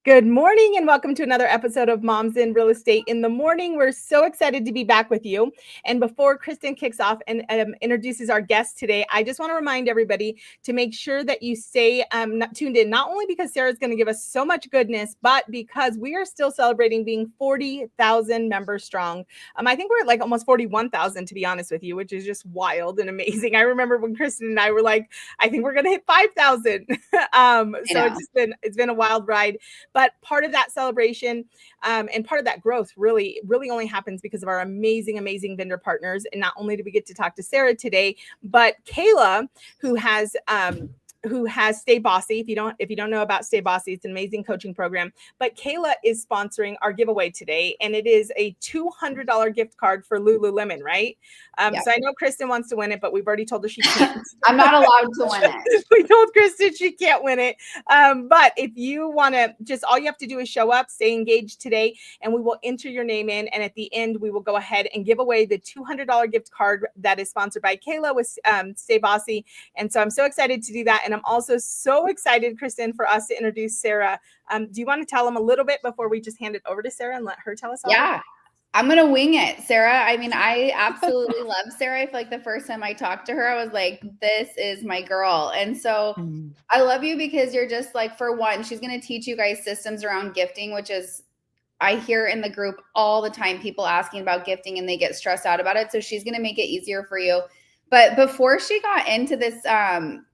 Good morning and welcome to another episode of Moms in Real Estate in the Morning. We're so excited to be back with you. And before Kristen kicks off and introduces our guest today, I just want to remind everybody to make sure that you stay tuned in, not only because Sarah's going to give us so much goodness, but because we are still celebrating being 40,000 members strong. I think we're at like almost 41,000 to be honest with you, which is just wild and amazing. I remember when Kristen and I were like, I think we're going to hit 5,000. So it's been a wild ride. But part of that celebration and part of that growth really only happens because of our amazing vendor partners. And not only do we get to talk to Sara today, but Kayla, who has Stay Bossy. If you don't know about Stay Bossy, it's an amazing coaching program. But Kayla is sponsoring our giveaway today, and it is a $200 gift card for Lululemon, right? Yep. So I know Kristen wants to win it, but we've already told her she can't. I'm not allowed to win it. We told Kristen she can't win it. But if you want to, just all you have to do is show up, stay engaged today, and we will enter your name in. And at the end, we will go ahead and give away the $200 gift card that is sponsored by Kayla with Stay Bossy. And so I'm so excited to do that. And I'm also so excited, Kristen, for us to introduce Sara. Do you want to tell them a little bit before we just hand it over to Sara and let her tell us all? Yeah, I'm going to wing it, Sara. I mean, I absolutely love Sara. I feel like the first time I talked to her, I was like, this is my girl. And so I love you because you're just like, for one, she's going to teach you guys systems around gifting, which is, I hear in the group all the time, people asking about gifting and they get stressed out about it. So she's going to make it easier for you. But before she got into this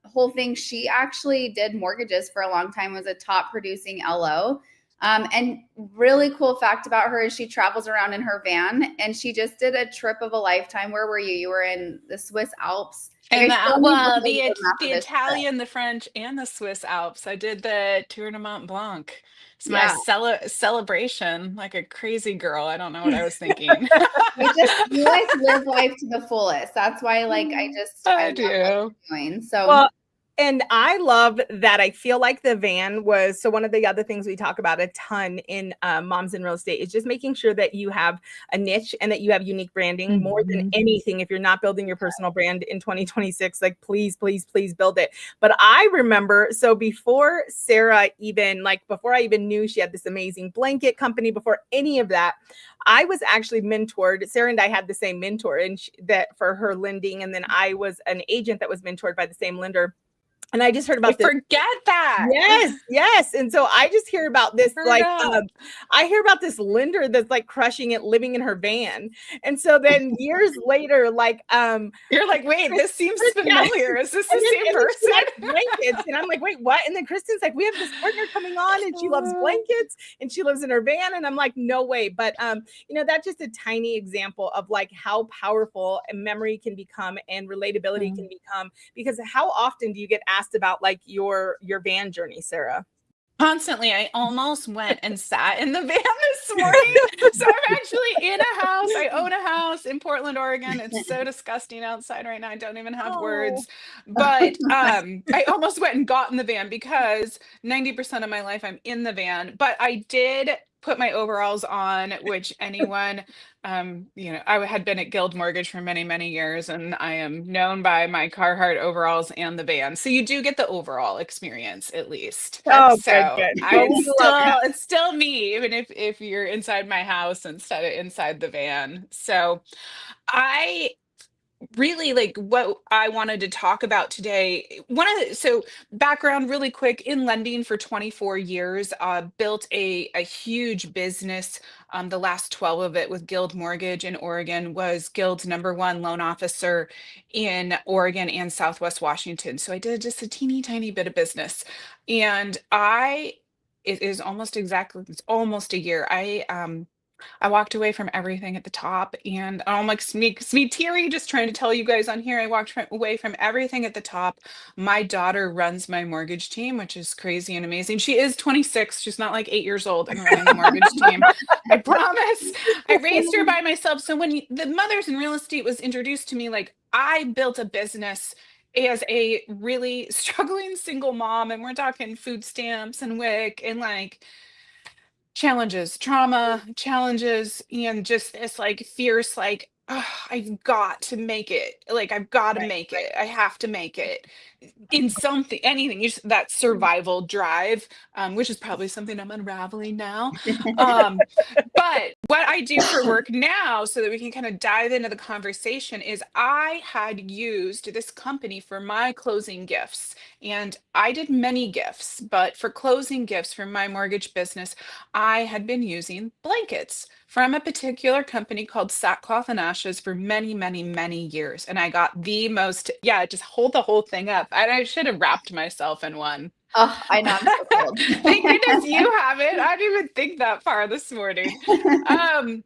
whole thing, she actually did mortgages for a long time, was a top producing LO. And really cool fact about her is she travels around in her van, and she just did a trip of a lifetime. Where were you? You were in the Swiss Alps. And the Italian, the French, and the Swiss Alps. I did the Tour de Mont Blanc. It's my celebration, like a crazy girl. I don't know what I was thinking. you like live life to the fullest. That's why, like, I do. Love what you're doing. So. Well, and I love that. I feel like the van was, so one of the other things we talk about a ton in Moms in Real Estate is just making sure that you have a niche and that you have unique branding more than anything. If you're not building your personal brand in 2026, like please build it. But I remember, so before Sara even, like before I even knew she had this amazing blanket company, before any of that, I was actually mentored. Sara and I had the same mentor and that for her lending. And then I was an agent that was mentored by the same lender. And I just heard about this. Forget that. Yes. And so I just hear about this, I hear about this lender that's like crushing it, living in her van. And so then years later, like, you're like, wait, this seems familiar. Is this the same person? Blankets. And I'm like, wait, what? And then Kristen's like, we have this partner coming on and she loves blankets and she lives in her van. And I'm like, no way. But, that's just a tiny example of like how powerful a memory can become and relatability can become, because how often do you get asked about like your van journey, Sara? Constantly. I almost went and sat in the van this morning. So I'm actually in a house. I own a house in Portland, Oregon. It's so disgusting outside right now. I don't even have words. But I almost went and got in the van because 90% of my life I'm in the van. But I did put my overalls on, which anyone, I had been at Guild Mortgage for many, many years, and I am known by my Carhartt overalls and the van. So you do get the overall experience at least. Oh, so good. It's still me, even if you're inside my house instead of inside the van. So I really like what I wanted to talk about today. So background really quick, in lending for 24 years, built a huge business. The last 12 of it with Guild Mortgage in Oregon, was Guild's #1 loan officer in Oregon and Southwest Washington. So I did just a teeny tiny bit of business, and it's almost a year. I walked away from everything at the top, and I'm like me teary just trying to tell you guys on here. I walked away from everything at the top. My daughter runs my mortgage team, which is crazy and amazing. She is 26. She's not like 8 years old and running the mortgage team. I promise. I raised her by myself. So when the Mothers in Real Estate was introduced to me, like, I built a business as a really struggling single mom, and we're talking food stamps and WIC and like trauma challenges, and just this like fierce, like I've got to make it. Like, I've got to Right. make it. I have to make it in something, anything. That survival drive, which is probably something I'm unraveling now. Um, but what I do for work now, so that we can kind of dive into the conversation, is I had used this company for my closing gifts. And I did many gifts, but for closing gifts for my mortgage business, I had been using blankets from a particular company called Sackcloth and Ashes for many, many, many years. And I got the most, yeah, just hold the whole thing up. And I should have wrapped myself in one. Oh, I know, I'm so cold. Thank goodness you have it. I didn't even think that far this morning. Um,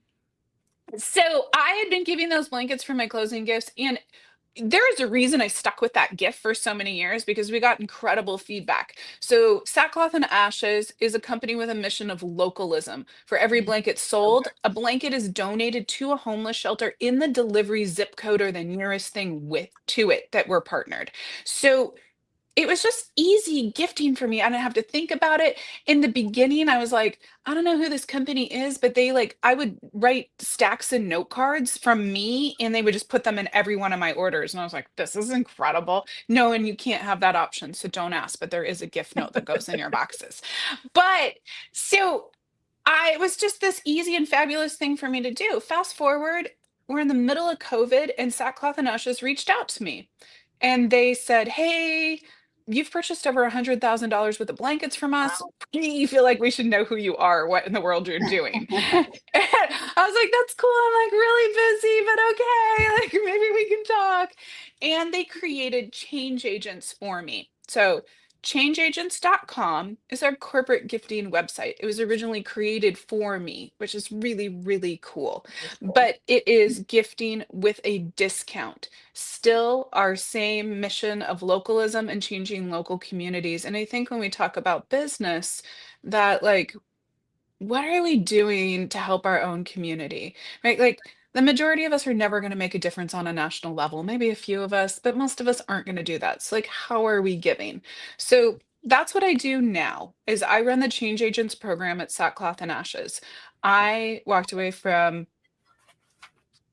so I had been giving those blankets for my closing gifts, and there is a reason I stuck with that gift for so many years, because we got incredible feedback. So Sackcloth and Ashes is a company with a mission of localism. For every blanket sold, a blanket is donated to a homeless shelter in the delivery zip code or the nearest thing with to it that we're partnered. So it was just easy gifting for me. I didn't have to think about it. In the beginning, I was like, I don't know who this company is, but they like, I would write stacks of note cards from me and they would just put them in every one of my orders. And I was like, this is incredible. No, and you can't have that option. So don't ask, but there is a gift note that goes in your boxes. But so it was just this easy and fabulous thing for me to do. Fast forward, we're in the middle of COVID and Sackcloth and Ashes reached out to me and they said, hey, you've purchased over $100,000 worth of blankets from us. We feel like we should know who you are, what in the world you're doing. And I was like, that's cool. I'm like really busy, but okay. Like maybe we can talk. And they created change agents for me. So changeagents.com is our corporate gifting website. It was originally created for me, which is really, really cool. But it is gifting with a discount. Still our same mission of localism and changing local communities. And I think when we talk about business, that like, what are we doing to help our own community? Right? Like the majority of us are never going to make a difference on a national level, maybe a few of us, but most of us aren't going to do that. So like, how are we giving? So that's what I do now is I run the Change Agents program at Sackcloth and Ashes. I walked away from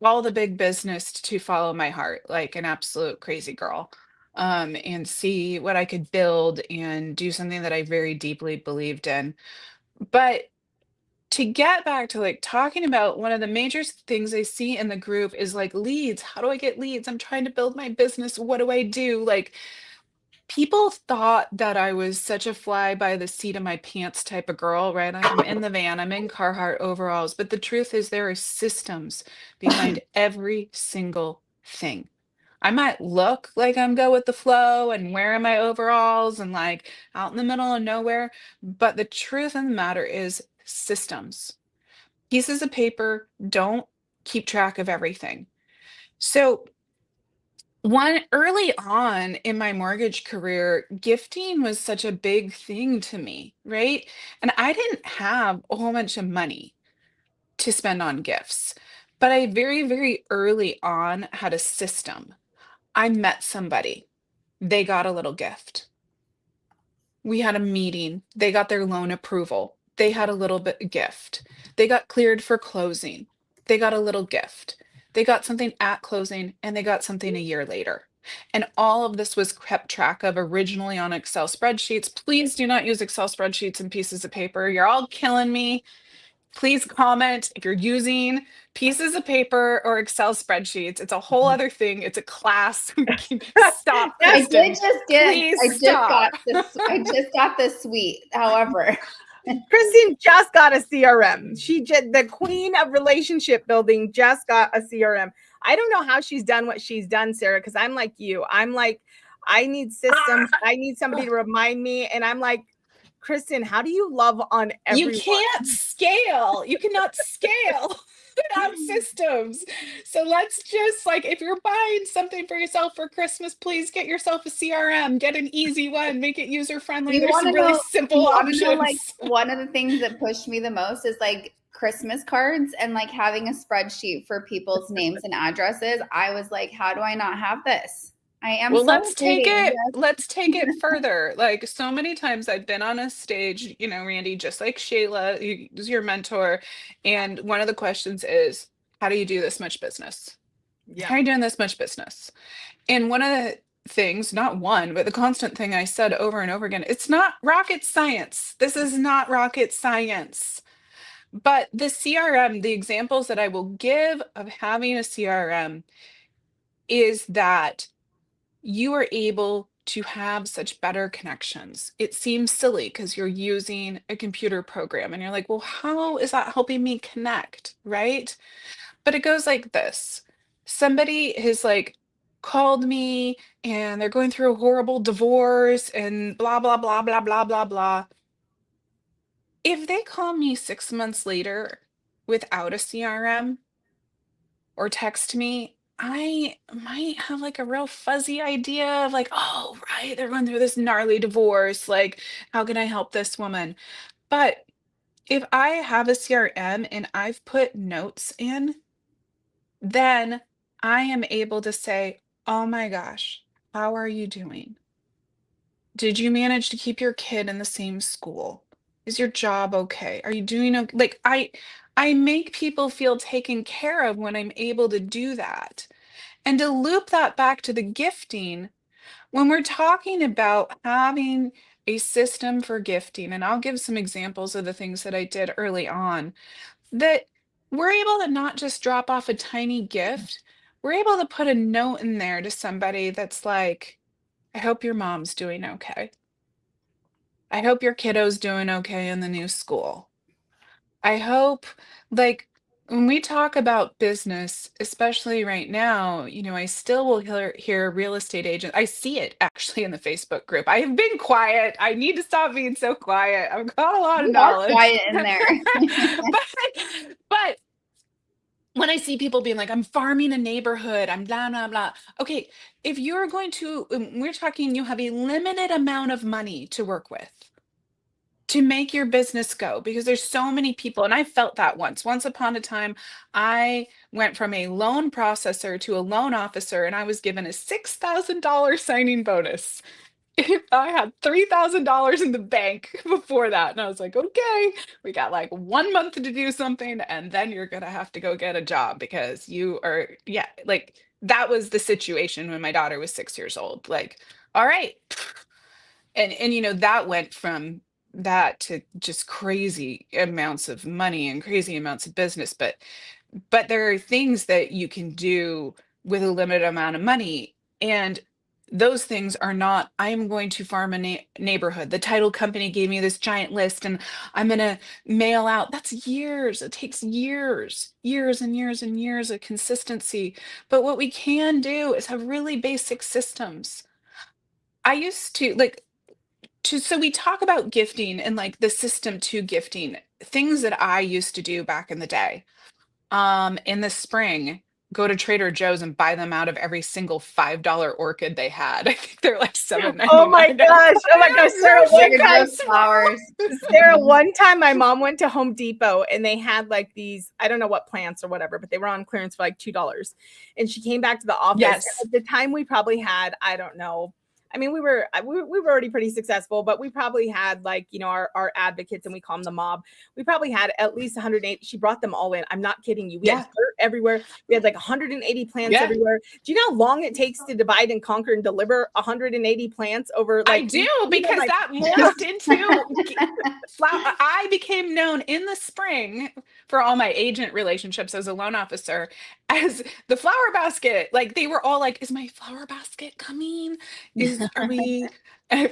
all the big business to follow my heart like an absolute crazy girl, and see what I could build and do something that I very deeply believed in. But to get back to like talking about one of the major things I see in the group is like leads. How do I get leads? I'm trying to build my business. What do I do? Like people thought that I was such a fly by the seat of my pants type of girl, right? Like I'm in the van, I'm in Carhartt overalls, but the truth is there are systems behind every single thing. I might look like I'm go with the flow and wearing my overalls and like out in the middle of nowhere, but the truth of the matter is systems. Pieces of paper don't keep track of everything. So one early on in my mortgage career, gifting was such a big thing to me, right? And I didn't have a whole bunch of money to spend on gifts, but I very, very early on had a system. I met somebody, they got a little gift. We had a meeting, they got their loan approval, they had a little bit gift. They got cleared for closing, they got a little gift. They got something at closing and they got something a year later. And all of this was kept track of originally on Excel spreadsheets. Please do not use Excel spreadsheets and pieces of paper. You're all killing me. Please comment if you're using pieces of paper or Excel spreadsheets. It's a whole other thing. It's a class. Stop, I did Kristen. just get. Please I just stop. got this. I just got this suite. However, Kristen just got a CRM. She just the queen of relationship building just got a CRM. I don't know how she's done what she's done, Sarah, because I'm like you. I'm like, I need systems. I need somebody to remind me. And I'm like, Kristen, how do you love on You everyone? can't scale. You cannot scale without systems. So let's just like, if you're buying something for yourself for Christmas, please get yourself a CRM. Get an easy one. Make it user friendly. There's some really simple you options. know, like one of the things that pushed me the most is like Christmas cards and like having a spreadsheet for people's names and addresses. I was like, how do I not have this? I am Well, so let's take excited. it, let's take it further. Like so many times I've been on a stage, Randy, just like Shayla, who's your mentor, and one of the questions is, how do you do this much business? Yeah. How are you doing this much business? And one of the things, not one, but the constant thing I said over and over again, it's not rocket science. This is not rocket science. But the CRM, the examples that I will give of having a CRM is that you are able to have such better connections. It seems silly because you're using a computer program and you're like, well, how is that helping me connect? Right? But it goes like this. Somebody has like called me and they're going through a horrible divorce and blah, blah, blah, blah, blah, blah, blah. If they call me 6 months later without a CRM or text me, I might have like a real fuzzy idea of like, oh, right, they're going through this gnarly divorce. Like, how can I help this woman? But if I have a CRM and I've put notes in, then I am able to say, oh my gosh, how are you doing? Did you manage to keep your kid in the same school? Is your job okay? Are you doing okay? Like I make people feel taken care of when I'm able to do that. And to loop that back to the gifting, when we're talking about having a system for gifting, and I'll give some examples of the things that I did early on, that we're able to not just drop off a tiny gift, we're able to put a note in there to somebody that's like, I hope your mom's doing okay. I hope your kiddo's doing okay in the new school. I hope, like, when we talk about business, especially right now, I still will hear real estate agent. I see it actually in the Facebook group. I have been quiet. I need to stop being so quiet. I've got a lot of You are knowledge. quiet in there. but when I see people being like, I'm farming a neighborhood, I'm blah, blah, blah. Okay, if you're going to, we're talking, you have a limited amount of money to work with to make your business go because there's so many people. And I felt that once upon a time. I went from a loan processor to a loan officer and I was given a $6,000 signing bonus. I had $3,000 in the bank before that. And I was like, okay, we got like 1 month to do something. And then you're going to have to go get a job because you are, yeah, like that was the situation when my daughter was 6 years old. Like, all right. And that went from that to just crazy amounts of money and crazy amounts of business. But there are things that you can do with a limited amount of money. And those things are not, I'm going to farm a neighborhood. The title company gave me this giant list and I'm going to mail out. That's years. It takes years, years and years and years of consistency. But what we can do is have really basic systems. I used to like, so we talk about gifting and like the system to gifting, things that I used to do back in the day. In the spring, go to Trader Joe's and buy them out of every single $5 orchid they had. I think they're like Oh my 7.99 now. gosh. Oh my gosh, Sarah, one Trader time, Joe's flowers. Sarah, one time my mom went to Home Depot and they had like these, I don't know what plants or whatever, but they were on clearance for like $2. And she came back to the office. Yes. At the time we probably had, I don't know. I mean, we were already pretty successful, but we probably had like, our advocates and we call them the mob. We probably had at least 180. She brought them all in. I'm not kidding you. We had dirt everywhere. We had like 180 plants everywhere. Do you know how long it takes to divide and conquer and deliver 180 plants over like I do because that morphed into flower. I became known in the spring for all my agent relationships as a loan officer as the flower basket. Like they were all like, is my flower basket coming? Are we,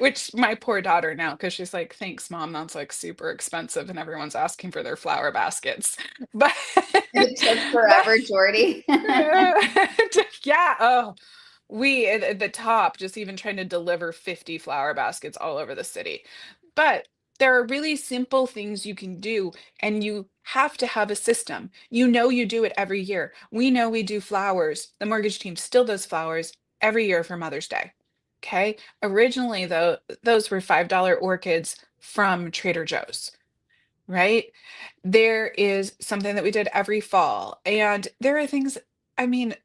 which my poor daughter now, because she's like, thanks, mom. That's like super expensive and everyone's asking for their flower baskets. But It took forever, Jordy. yeah. Oh, we at the top just even trying to deliver 50 flower baskets all over the city. But there are really simple things you can do, and you have to have a system. You do it every year. We know we do flowers. The mortgage team still does flowers every year for Mother's Day. Okay. Originally, though, those were $5 orchids from Trader Joe's, right? There is something that we did every fall. And there are things, I mean,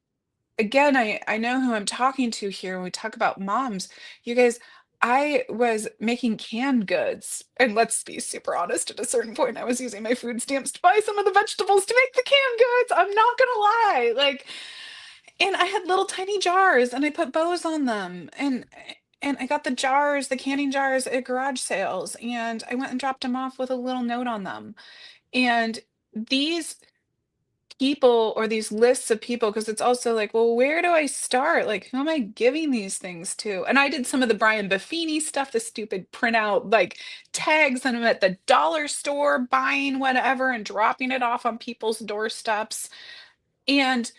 again, I know who I'm talking to here when we talk about moms. You guys, I was making canned goods. And let's be super honest, at a certain point, I was using my food stamps to buy some of the vegetables to make the canned goods. I'm not gonna lie. Like, And I had little tiny jars and I put bows on them. And I got the jars, the canning jars at garage sales, and I went and dropped them off with a little note on them. And these people, or these lists of people, because it's also like, well, where do I start? Like, who am I giving these things to? And I did some of the Brian Buffini stuff, the stupid printout like tags, and I'm at the dollar store buying whatever and dropping it off on people's doorsteps. And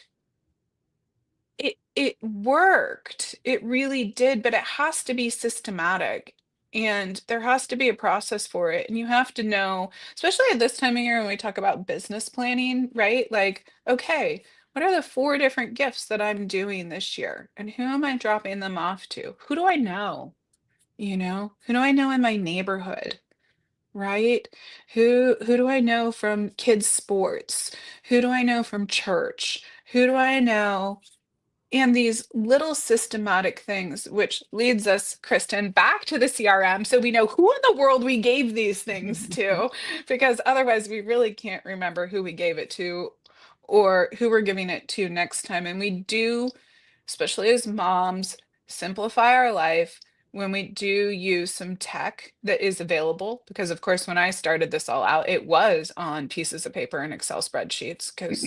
it worked. It really did, but it has to be systematic. And there has to be a process for it. And you have to know, especially at this time of year when we talk about business planning, right? Like, okay, what are the 4 different gifts that I'm doing this year? And who am I dropping them off to? Who do I know? Who do I know in my neighborhood? Right? Who do I know from kids' sports? Who do I know from church? Who do I know? And these little systematic things, which leads us, Kristen, back to the CRM. So we know who in the world we gave these things to, because otherwise we really can't remember who we gave it to or who we're giving it to next time. And we do, especially as moms, simplify our life when we do use some tech that is available. Because, of course, when I started this all out, it was on pieces of paper and Excel spreadsheets because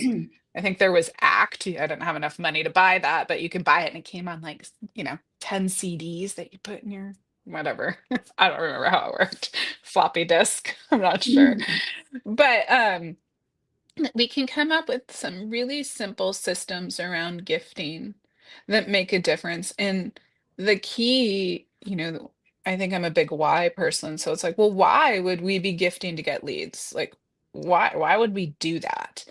I think there was ACT. I didn't have enough money to buy that, but you could buy it and it came on like, 10 CDs that you put in your whatever. I don't remember how it worked. Floppy disk. I'm not sure. But we can come up with some really simple systems around gifting that make a difference. And the key, I think I'm a big why person. So it's like, well, why would we be gifting to get leads? Like, why would we do that?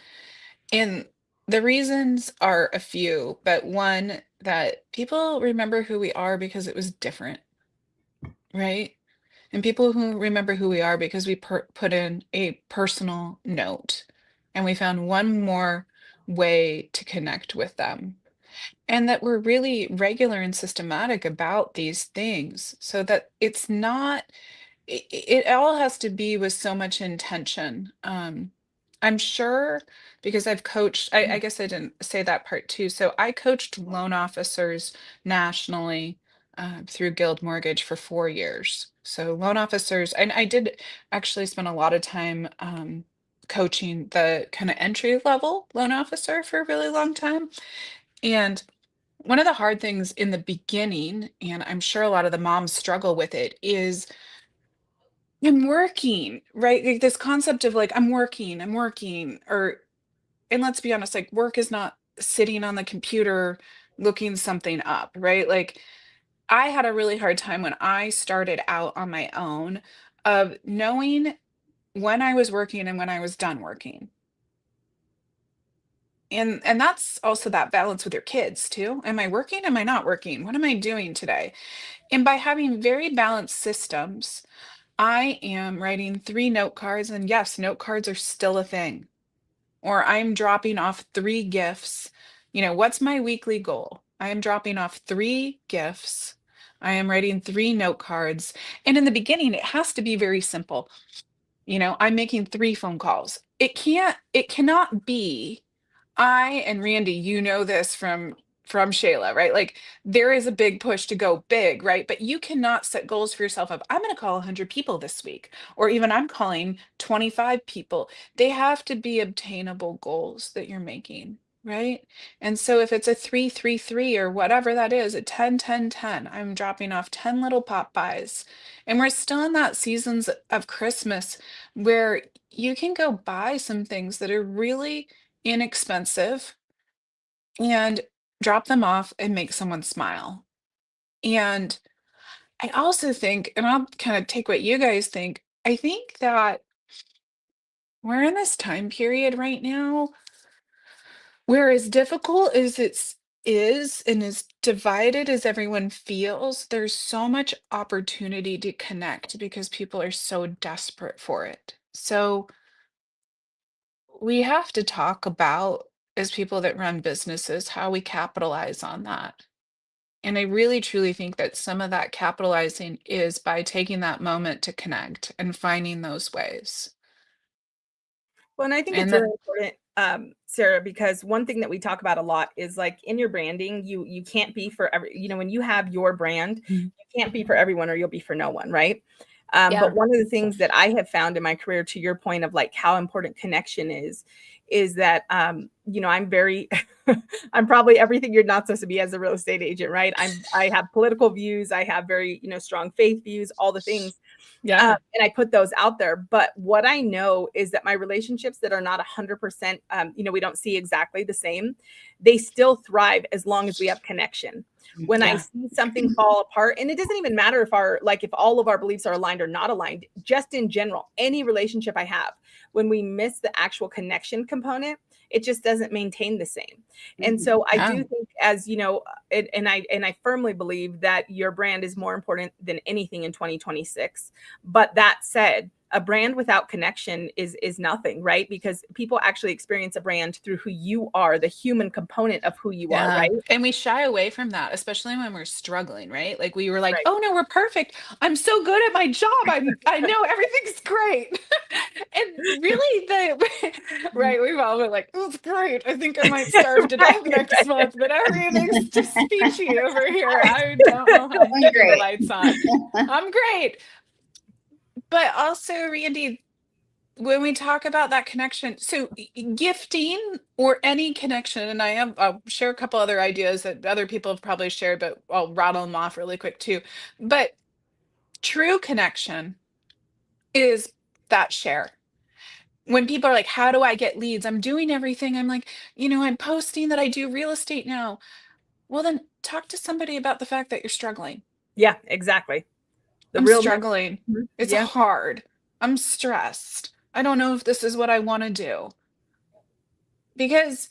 And the reasons are a few, but one, that people remember who we are because it was different, right? And people who remember who we are because we put in a personal note and we found one more way to connect with them. And that we're really regular and systematic about these things so that it's not it all has to be with so much intention. I'm sure because I've coached, I guess I didn't say that part too. So I coached loan officers nationally through Guild Mortgage for 4 years. So loan officers, and I did actually spend a lot of time coaching the kind of entry level loan officer for a really long time. And one of the hard things in the beginning, and I'm sure a lot of the moms struggle with it, is I'm working, right? Like this concept of like, I'm working, and let's be honest, like work is not sitting on the computer looking something up, right? Like I had a really hard time when I started out on my own of knowing when I was working and when I was done working. And that's also that balance with your kids too. Am I working? Am I not working? What am I doing today? And by having very balanced systems, I am writing 3 note cards, and yes, note cards are still a thing. Or I'm dropping off 3 gifts. What's my weekly goal? I am dropping off 3 gifts. I am writing 3 note cards. And in the beginning, it has to be very simple. I'm making 3 phone calls. It cannot be and Randy, this from Shayla, right? Like there is a big push to go big, right? But you cannot set goals for yourself of I'm going to call 100 people this week, or even I'm calling 25 people. They have to be obtainable goals that you're making, right? And so if it's a 3-3-3 or whatever that is, a 10-10-10, I'm dropping off 10 little pop buys. And we're still in that seasons of Christmas where you can go buy some things that are really inexpensive and drop them off and make someone smile. And I also think, and I'll kind of take what you guys think, I think that we're in this time period right now where as difficult as is and as divided as everyone feels, there's so much opportunity to connect because people are so desperate for it. So we have to talk about, as people that run businesses, how we capitalize on that. And I really truly think that some of that capitalizing is by taking that moment to connect and finding those ways. Well, and I think it's And really that, important. Sarah, because one thing that we talk about a lot is like in your branding, you can't be for every, when you have your brand, you can't be for everyone or you'll be for no one, right? Yeah. But one of the things that I have found in my career, to your point of like how important connection is that, I'm very, I'm probably everything you're not supposed to be as a real estate agent, right? I have political views. I have very, strong faith views, all the things. Yeah. And I put those out there. But what I know is that my relationships that are not 100%, we don't see exactly the same, they still thrive as long as we have connection. When I Yeah. see something fall apart, and it doesn't even matter if all of our beliefs are aligned or not aligned, just in general, any relationship I have, when we miss the actual connection component, it just doesn't maintain the same. And so I Yeah. do think, as you know, and I firmly believe that your brand is more important than anything in 2026. But that said, a brand without connection is nothing, right? Because people actually experience a brand through who you are, the human component of who you are, Yeah. right? And we shy away from that, especially when we're struggling, right? Like we were like, Right. oh no, we're perfect. I'm so good at my job. I know everything's great. And really right, we've all been like, oh, it's great. I think I might starve to death Right, next month, but everything's just peachy over here. I don't know how I'm Doing keeping the great. lights on. I'm great. But also, Randy, when we talk about that connection, so gifting or any connection, and I'll share a couple other ideas that other people have probably shared, but I'll rattle them off really quick too. But true connection is that share. When people are like, how do I get leads? I'm doing everything. I'm like, I'm posting that I do real estate now. Well, then talk to somebody about the fact that you're struggling. Yeah, exactly. The I'm real struggling. It's yeah. hard. I'm stressed. I don't know if this is what I want to do. Because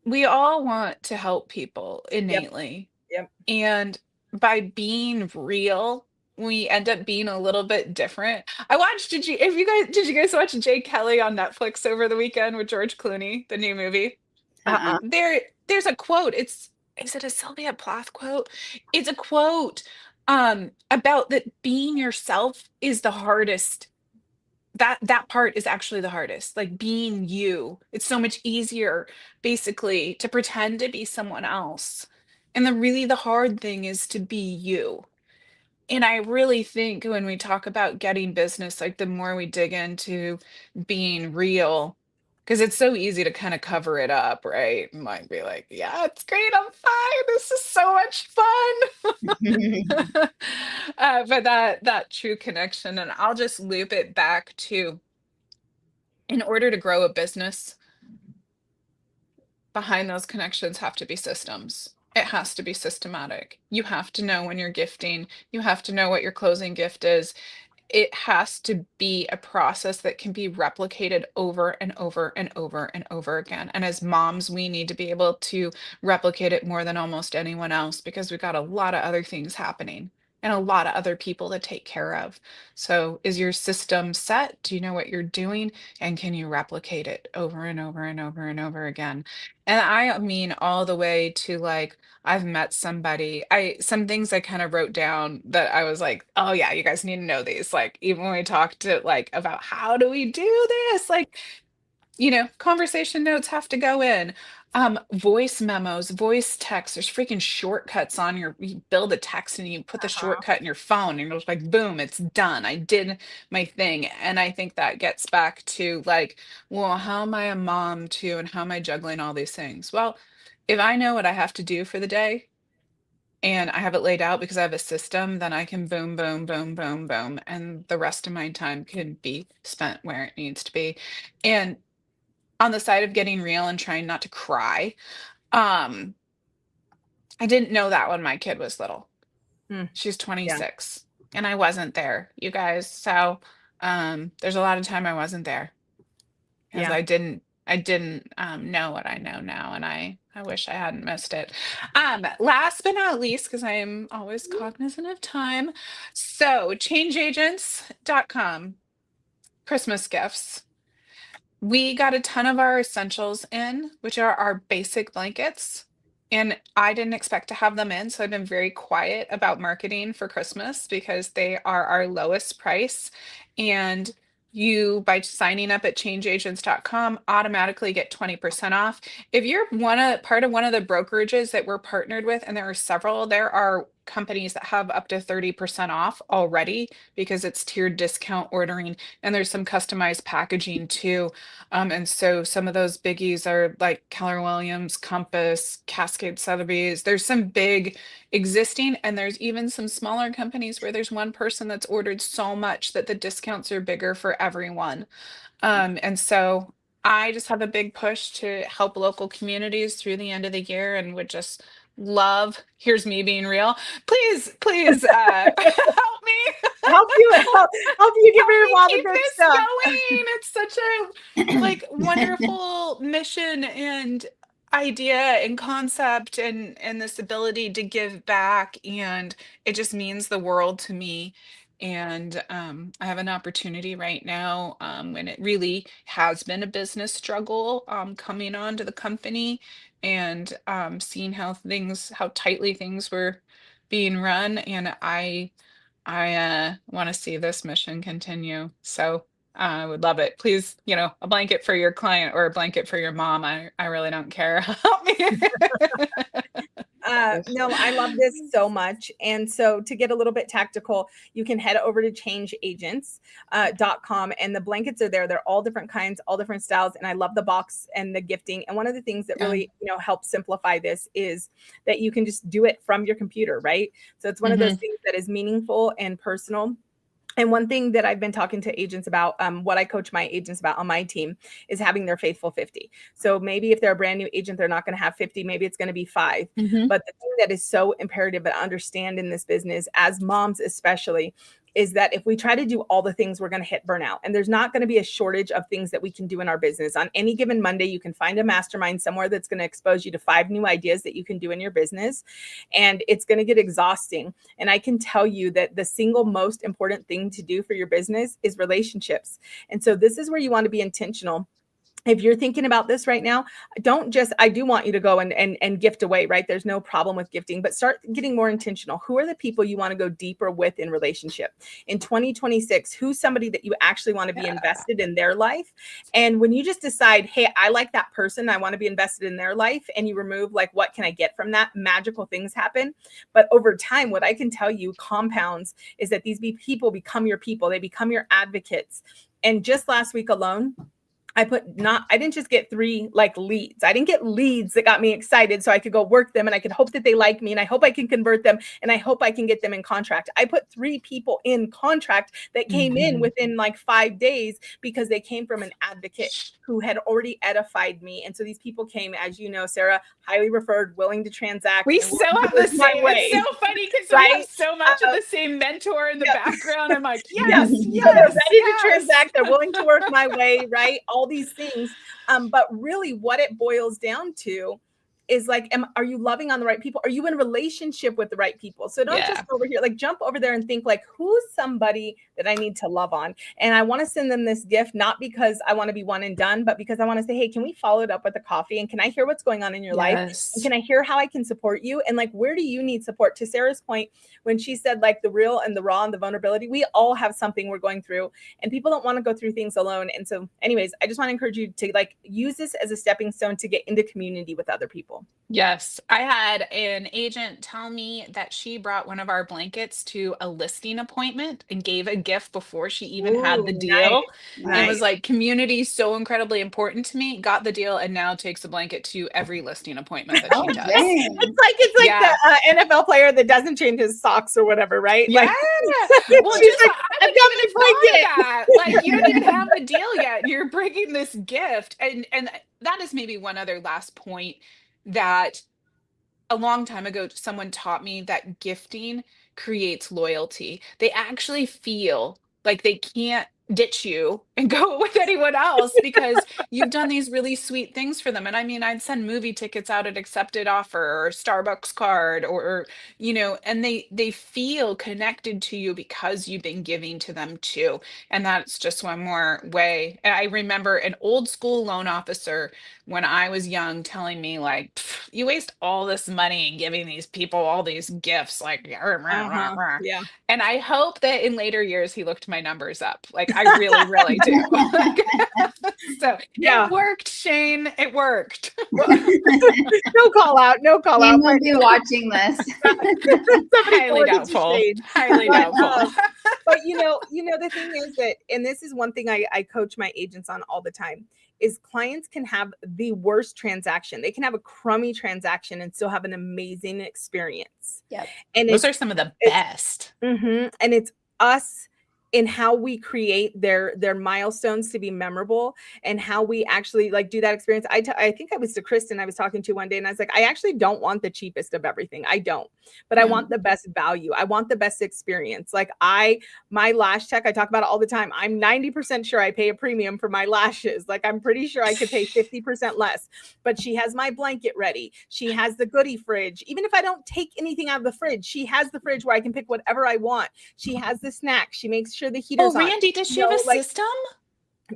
we all want to help people Yep. innately. Yep. And by being real, we end up being a little bit different. I watched, did you guys watch Jay Kelly on Netflix over the weekend with George Clooney, the new movie? Uh-uh. There's a quote. Is it a Sylvia Plath quote? It's a quote about that being yourself is the hardest. That part is actually the hardest, like being you. It's so much easier basically to pretend to be someone else, and the hard thing is to be you. And I really think when we talk about getting business, like the more we dig into being real, because it's so easy to kind of cover it up, right? And like be like, yeah, it's great, I'm fine, this is so much fun. But that true connection, and I'll just loop it back to, in order to grow a business, behind those connections have to be systems. It has to be systematic. You have to know when you're gifting, you have to know what your closing gift is. It has to be a process that can be replicated over and over and over and over again. And as moms, we need to be able to replicate it more than almost anyone else, because we've got a lot of other things happening and a lot of other people to take care of. So, is your system set? Do you know what you're doing? And can you replicate it over and over and over and over again? And I mean, all the way to like, I've met somebody. Some things I kind of wrote down that I was like, oh yeah, you guys need to know these. Like even when we talked to like about how do we do this? Like, conversation notes have to go in. Voice memos, voice text, there's freaking shortcuts on you build a text and you put the Uh-huh. shortcut in your phone and it's like, boom, it's done. I did my thing. And I think that gets back to like, well, how am I a mom too? And how am I juggling all these things? Well, if I know what I have to do for the day and I have it laid out because I have a system, then I can boom, boom, boom, boom, boom. And the rest of my time can be spent where it needs to be. And on the side of getting real and trying not to cry, um, I didn't know that when my kid was little. Mm, She's yeah. 26 and I wasn't there, you guys. So there's a lot of time I wasn't there because Yeah. I didn't know what I know now, and I wish I hadn't missed it. Last but not least, because I am always cognizant of time. So changeagents.com, Christmas gifts. We got a ton of our essentials in, which are our basic blankets. And I didn't expect to have them in. So I've been very quiet about marketing for Christmas because they are our lowest price. And you, by signing up at changeagents.com, automatically get 20% off. If you're part of one of the brokerages that we're partnered with, and there are several, there are companies that have up to 30% off already because it's tiered discount ordering, and there's some customized packaging too. And so some of those biggies are like Keller Williams, Compass, Cascade Sotheby's. There's some big existing, and there's even some smaller companies where there's one person that's ordered so much that the discounts are bigger for everyone. And so I just have a big push to help local communities through the end of the year, and would just love, here's me being real, please help me. help you get Help rid of me all the keep good this stuff. going. It's such a like wonderful mission and idea and concept, and this ability to give back, and it just means the world to me. And I have an opportunity right now, when it really has been a business struggle, coming on to the company, and seeing how tightly things were being run, and I want to see this mission continue. So I would love it. Please, a blanket for your client or a blanket for your mom. I really don't care. Help me. No, I love this so much. And so to get a little bit tactical, you can head over to changeagents.com, and the blankets are there. They're all different kinds, all different styles. And I love the box and the gifting. And one of the things that really, helps simplify this is that you can just do it from your computer, right? So it's one of those things that is meaningful and personal. And one thing that I've been talking to agents about, what I coach my agents about on my team, is having their faithful 50. So maybe if they're a brand new agent, they're not going to have 50. Maybe it's going to be 5. But the thing that is so imperative to understand in this business, as moms especially, is that if we try to do all the things, we're going to hit burnout. And there's not going to be a shortage of things that we can do in our business. On any given Monday, you can find a mastermind somewhere that's going to expose you to 5 new ideas that you can do in your business. And it's going to get exhausting. And I can tell you that the single most important thing to do for your business is relationships. And so this is where you want to be intentional. If you're thinking about this right now, I do want you to go and gift away, right? There's no problem with gifting, but start getting more intentional. Who are the people you want to go deeper with in relationship? In 2026, who's somebody that you actually want to be invested in their life? And when you just decide, hey, I like that person, I want to be invested in their life, and you remove like, what can I get from that? Magical things happen. But over time, what I can tell you compounds is that these people become your people. They become your advocates. And just last week alone, I didn't just get 3 like leads. I didn't get leads that got me excited so I could go work them, and I could hope that they like me, and I hope I can convert them, and I hope I can get them in contract. I put 3 people in contract that came in within like 5 days because they came from an advocate who had already edified me. And so these people came, as you know, Sarah, highly referred, willing to transact. We so have the same. It's so funny because we have so much of the same mentor in the background. I'm like, yes. So they're ready to transact. They're willing to work my way, right? All these things. But really what it boils down to is like, are you loving on the right people? Are you in relationship with the right people? So don't just over here, like jump over there and think like, who's somebody that I need to love on? And I want to send them this gift, not because I want to be one and done, but because I want to say, hey, can we follow it up with a coffee? And can I hear what's going on in your life? And can I hear how I can support you? And like, where do you need support? To Sarah's point, when she said like the real and the raw and the vulnerability, we all have something we're going through, and people don't want to go through things alone. And so anyways, I just want to encourage you to like use this as a stepping stone to get into community with other people. Yes. I had an agent tell me that she brought one of our blankets to a listing appointment and gave a gift before she even had the deal. Nice. And was like, community is so incredibly important to me. Got the deal, and now takes a blanket to every listing appointment that she does. It's like the NFL player that doesn't change his socks or whatever, right? Yeah. Like, well, she's like, I wouldn't even have thought of that. Like, you don't even have the deal yet. You're bringing this gift. And that is maybe one other last point, that a long time ago, someone taught me that gifting creates loyalty. They actually feel like they can't ditch you and go with anyone else because you've done these really sweet things for them. And I mean, I'd send movie tickets out at accepted offer, or Starbucks card, or and they feel connected to you because you've been giving to them too. And that's just one more way. And I remember an old school loan officer when I was young telling me like, you waste all this money and giving these people all these gifts, like, rah, rah, rah. Yeah. And I hope that in later years he looked my numbers up. Like, I really, really do. So Yeah. it worked, Shane. It worked. No call out. No call He out. won't be watching this. Somebody Highly forward it to doubtful. Shane. Highly But, doubtful. but the thing is that, and this is one thing I coach my agents on all the time, is clients can have the worst transaction. They can have a crummy transaction and still have an amazing experience. Yep. And Those are some of the best. and it's us in how we create their milestones to be memorable, and how we actually like do that experience. I think I was to Kristen I was talking to one day, and I was like, I actually don't want the cheapest of everything. I don't, but I want the best value. I want the best experience. Like my lash tech, I talk about it all the time. I'm 90% sure I pay a premium for my lashes. Like I'm pretty sure I could pay 50% less, but she has my blanket ready. She has the goodie fridge. Even if I don't take anything out of the fridge, she has the fridge where I can pick whatever I want. She has the snack. She makes sure the heater's on. Randy, does she have a system?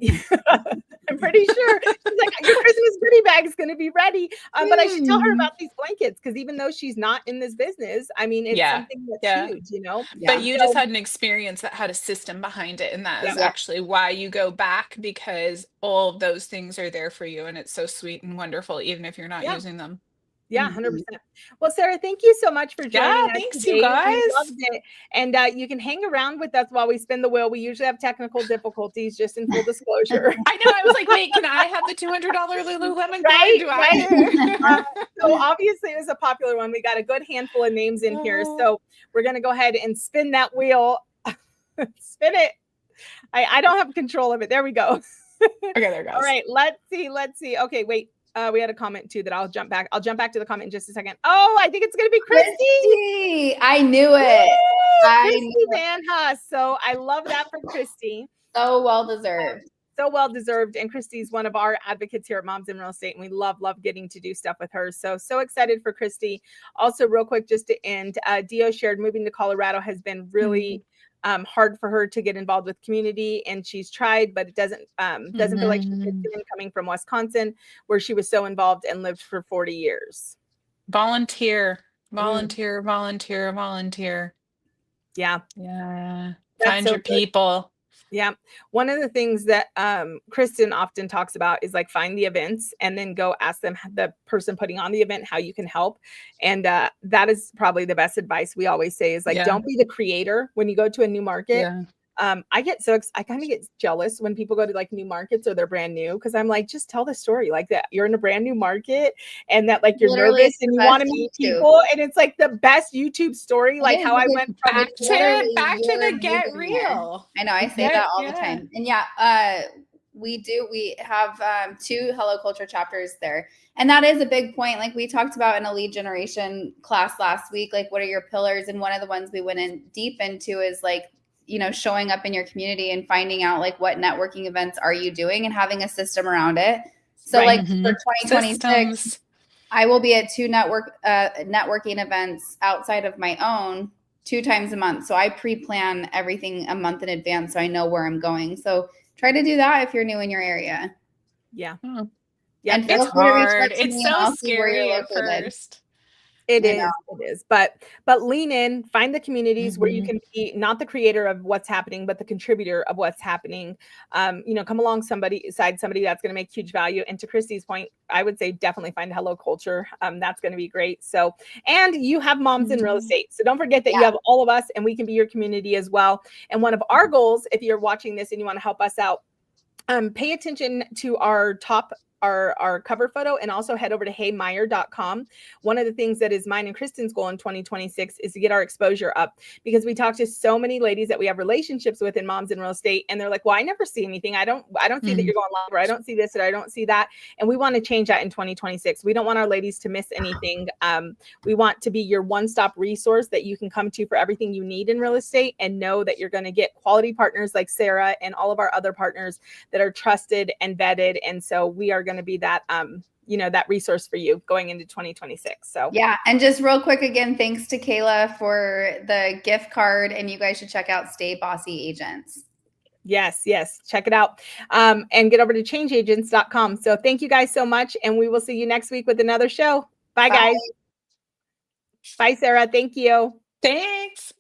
I'm pretty sure. She's like, your Christmas goodie bag is going to be ready. But I should tell her about these blankets, because even though she's not in this business, I mean, it's something that's huge, But you just had an experience that had a system behind it. And that is actually why you go back, because all of those things are there for you. And it's so sweet and wonderful, even if you're not using them. Yeah, 100%. Well, Sara, thank you so much for joining us thanks, today. you guys. We loved it. And you can hang around with us while we spin the wheel. We usually have technical difficulties, just in full disclosure. I know. I was like, wait, can I have the $200 Lululemon coin? So obviously it was a popular one. We got a good handful of names in here. So we're going to go ahead and spin that wheel. Spin it. I don't have control of it. There we go. Okay, there it goes. All right, let's see. Okay, wait. We had a comment too that I'll jump back to the comment in just a second. Oh, I think it's going to be Christy. I knew it. Christy Van Huss. So I love that for Christy. So well deserved. So well deserved. And Christy's one of our advocates here at Moms in Real Estate, and we love getting to do stuff with her. So excited for Christy. Also, real quick, just to end, Dio shared moving to Colorado has been really hard for her to get involved with community, and she's tried, but it doesn't feel like she fits in, coming from Wisconsin, where she was so involved and lived for 40 years. Volunteer. Yeah. Find your people. Yeah. One of the things that Kristen often talks about is like, find the events and then go ask them, the person putting on the event, how you can help. And that is probably the best advice we always say, is like, don't be the creator when you go to a new market. I kind of get jealous when people go to like new markets or they're brand new, because I'm like, just tell the story like that. You're in a brand new market, and that like you're nervous and you want to meet people, and it's like the best YouTube story, like how I went from back to the get real. I know, I say that all the time. And we have 2 Hello Culture chapters there. And that is a big point. Like we talked about in a lead generation class last week, like what are your pillars? And one of the ones we went in deep into is like, showing up in your community and finding out like what networking events are you doing and having a system around it. So like for 2026, I will be at 2 networking events outside of my own 2 times a month. So I pre-plan everything a month in advance, so I know where I'm going. So try to do that if you're new in your area. Yeah. Yeah. And it's hard. It's so scary at first. It is. But lean in, find the communities where you can be not the creator of what's happening, but the contributor of what's happening. Come along somebody that's going to make huge value. And to Christy's point, I would say definitely find Hello Culture. That's going to be great. So, and you have Moms in Real Estate. So don't forget that you have all of us, and we can be your community as well. And one of our goals, if you're watching this and you want to help us out, pay attention to our cover photo, and also head over to heymeyer.com. One of the things that is mine and Kristen's goal in 2026 is to get our exposure up, because we talk to so many ladies that we have relationships with in Moms in Real Estate, and they're like, well, I never see anything. I don't see that you're going live, or I don't see this, or I don't see that. And we want to change that in 2026. We don't want our ladies to miss anything. We want to be your one-stop resource that you can come to for everything you need in real estate, and know that you're going to get quality partners like Sara and all of our other partners that are trusted and vetted. And so we are going to be that that resource for you going into 2026. So and just real quick again, thanks to Kayla for the gift card, and you guys should check out Stay Bossy Agents. Yes, check it out, and get over to changeagents.com. So thank you guys so much, and we will see you next week with another show. Bye. Guys. Bye, Sara. Thank you. Thanks.